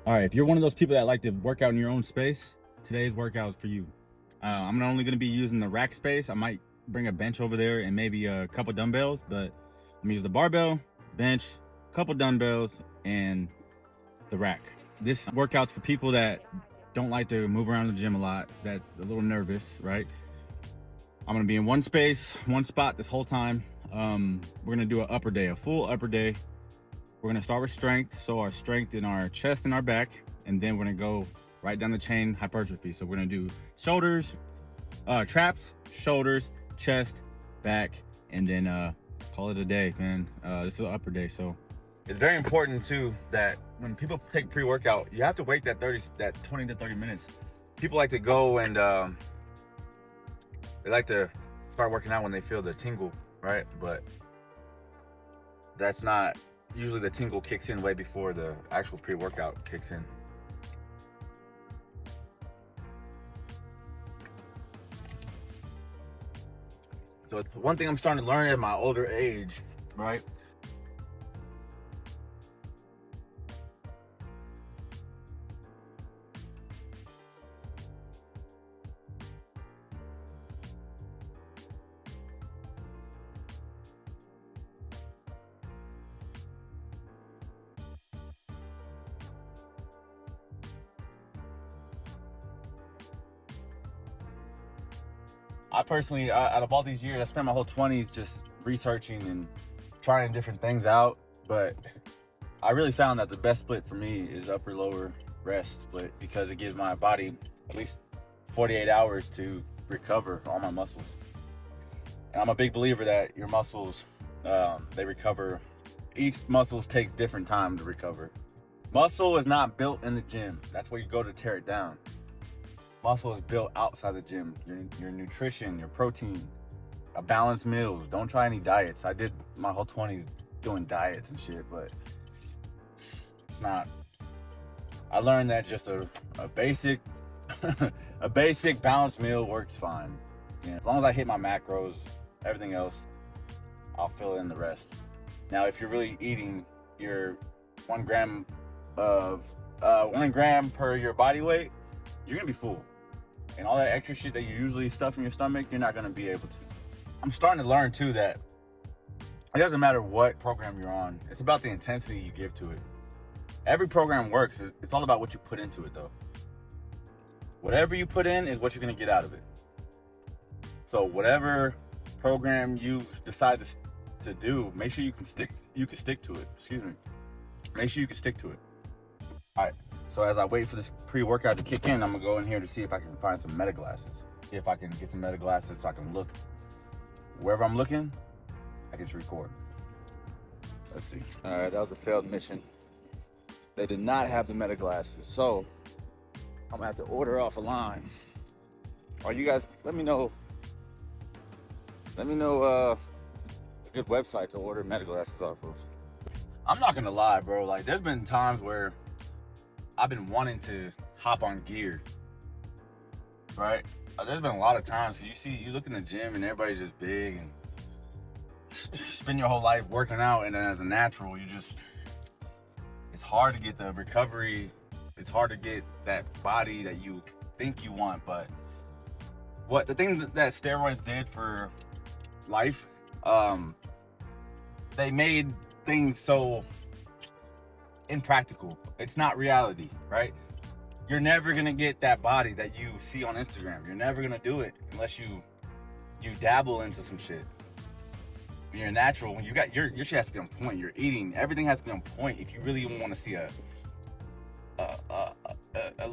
All right, if you're one of those people that like to work out in your own space, today's workout is for you. I'm only going to be using the rack space. I might bring a bench over there and maybe a couple dumbbells, but I'm going to use the barbell, bench, couple dumbbells, and the rack. This workout's for people that don't like to move around the gym a lot, that's a little nervous, right? I'm going to be in one space, one spot this whole time. We're going to do an upper day, a full upper day. We're gonna start with strength, so our strength in our chest and our back, and then we're gonna go right down the chain, hypertrophy. So we're gonna do shoulders, traps, shoulders, chest, back, and then call it a day, man. This is an upper day, so it's very important too that when people take pre-workout, you have to wait that 20 to 30 minutes. People like to go and they like to start working out when they feel the tingle, right? But that's not. Usually the tingle kicks in way before the actual pre-workout kicks in. So one thing I'm starting to learn at my older age, right? I personally, out of all these years, I spent my whole 20s just researching and trying different things out. But I really found that the best split for me is upper lower rest split, because it gives my body at least 48 hours to recover all my muscles. And I'm a big believer that your muscles, they recover. Each muscle takes different time to recover. Muscle is not built in the gym. That's where you go to tear it down. Muscle is built outside the gym. Your nutrition, your protein, a balanced meals. Don't try any diets. I did my whole 20s doing diets and shit, but it's not. I learned that just a basic a basic balanced meal works fine. Yeah, as long as I hit my macros, everything else, I'll fill in the rest. Now, if you're really eating your 1 gram of 1 gram per your body weight, you're gonna be full. And all that extra shit that you usually stuff in your stomach, you're not gonna be able to. I'm starting to learn too that it doesn't matter what program you're on, it's about the intensity you give to it. Every program works, it's all about what you put into it though. Whatever you put in is what you're gonna get out of it. So whatever program you decide to do, make sure you can stick to it. Excuse me. Make sure you can stick to it. All right. So as I wait for this pre-workout to kick in, I'm gonna go in here to see if I can find some meta glasses. See if I can get some meta glasses so I can look. Wherever I'm looking, I can just record. Let's see. All right, that was a failed mission. They did not have the meta glasses, so I'm gonna have to order off a line. Or you guys, let me know a good website to order meta glasses off of. I'm not gonna lie, bro. Like, there's been times where I've been wanting to hop on gear, right? There's been a lot of times you look in the gym and everybody's just big and spend your whole life working out, and then as a natural, it's hard to get the recovery. It's hard to get that body that you think you want. But the thing that steroids did for life, they made things so impractical. It's not reality, right? You're never gonna get that body that you see on Instagram. You're never gonna do it unless you dabble into some shit. When you're natural, when you got your shit has to be on point. You're eating, everything has to be on point if you really even want to see a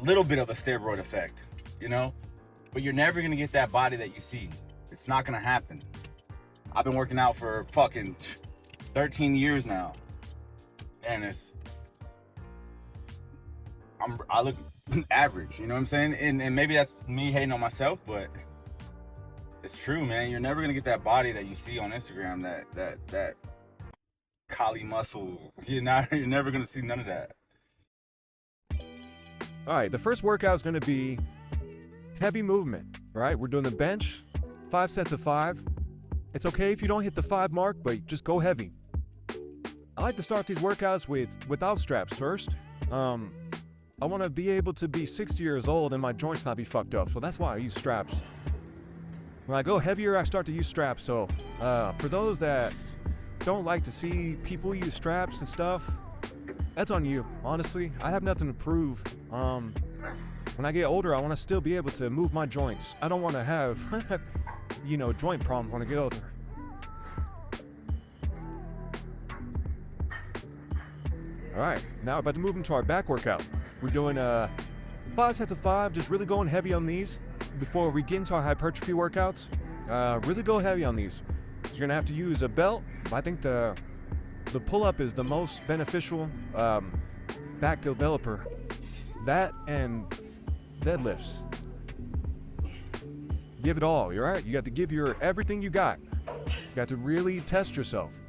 little bit of a steroid effect, you know? But you're never gonna get that body that you see. It's not gonna happen. I've been working out for fucking 13 years now, and I look average, you know what I'm saying? And maybe that's me hating on myself, but it's true, man. You're never gonna get that body that you see on Instagram, that Kali muscle. You're never gonna see none of that. All right, the first workout is going to be heavy movement. All right, we're doing the bench, 5 sets of 5. It's okay if you don't hit the 5 mark, but just go heavy. I like to start these workouts without straps first. I want to be able to be 60 years old and my joints not be fucked up. So that's why I use straps. When I go heavier, I start to use straps. So for those that don't like to see people use straps and stuff, that's on you. Honestly, I have nothing to prove. When I get older, I want to still be able to move my joints. I don't want to have, joint problems when I get older. All right, now we're about to move into our back workout. We're doing 5 sets of 5, just really going heavy on these. Before we get into our hypertrophy workouts, really go heavy on these. So you're gonna have to use a belt. I think the pull-up is the most beneficial back developer. That and deadlifts. Give it all, you're right? You got to give your everything you got. You got to really test yourself.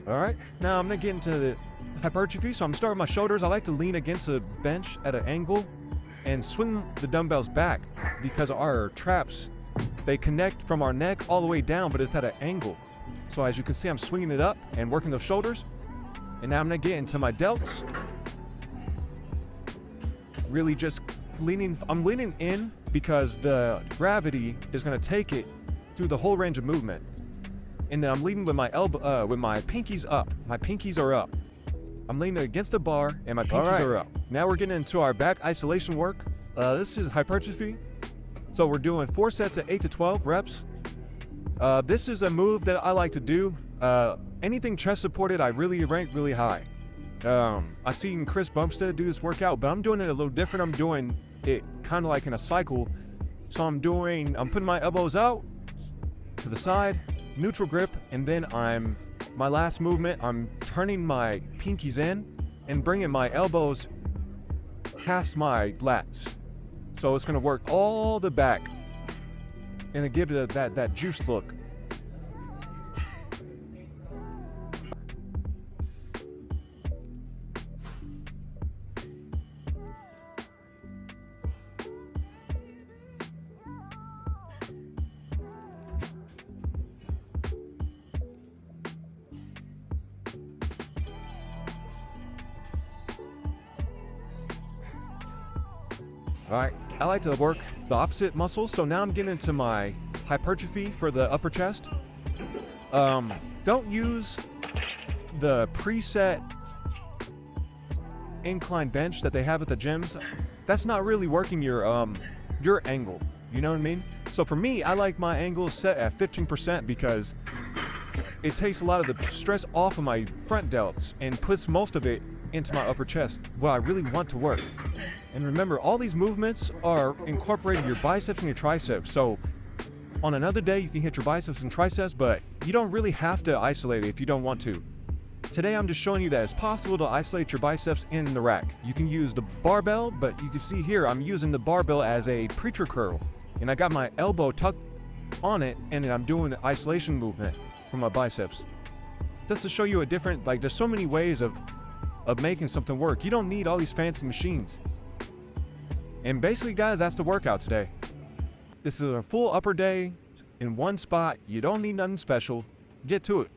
All right, now I'm gonna get into the hypertrophy. So I'm starting with my shoulders. I like to lean against the bench at an angle and swing the dumbbells back because our traps, they connect from our neck all the way down, but it's at an angle. So as you can see, I'm swinging it up and working the shoulders. And now I'm gonna get into my delts. Really just I'm leaning in because the gravity is gonna take it through the whole range of movement. And then I'm leaning with my with my pinkies up. My pinkies are up. I'm leaning against the bar and my pinkies are up. Now we're getting into our back isolation work. This is hypertrophy. So we're doing 4 sets of 8 to 12 reps. This is a move that I like to do. Anything chest supported, I really rank really high. I seen Chris Bumstead do this workout, but I'm doing it a little different. I'm doing it kind of like in a cycle. So I'm putting my elbows out to the side, neutral grip, and then my last movement, I'm turning my pinkies in and bringing my elbows past my lats. So it's gonna work all the back and it give it that juice look. All right, I like to work the opposite muscles, so now I'm getting into my hypertrophy for the upper chest. Don't use the preset incline bench that they have at the gyms. That's not really working your angle, you know what I mean? So for me, I like my angle set at 15% because it takes a lot of the stress off of my front delts and puts most of it into my upper chest, what I really want to work. And remember, all these movements are incorporating your biceps and your triceps. So on another day, you can hit your biceps and triceps, but you don't really have to isolate it if you don't want to. Today, I'm just showing you that it's possible to isolate your biceps in the rack. You can use the barbell, but you can see here, I'm using the barbell as a preacher curl. And I got my elbow tucked on it, and then I'm doing an isolation movement for my biceps. Just to show you a different, there's so many ways of making something work. You don't need all these fancy machines. And basically, guys, that's the workout today. This is a full upper day in one spot. You don't need nothing special. Get to it.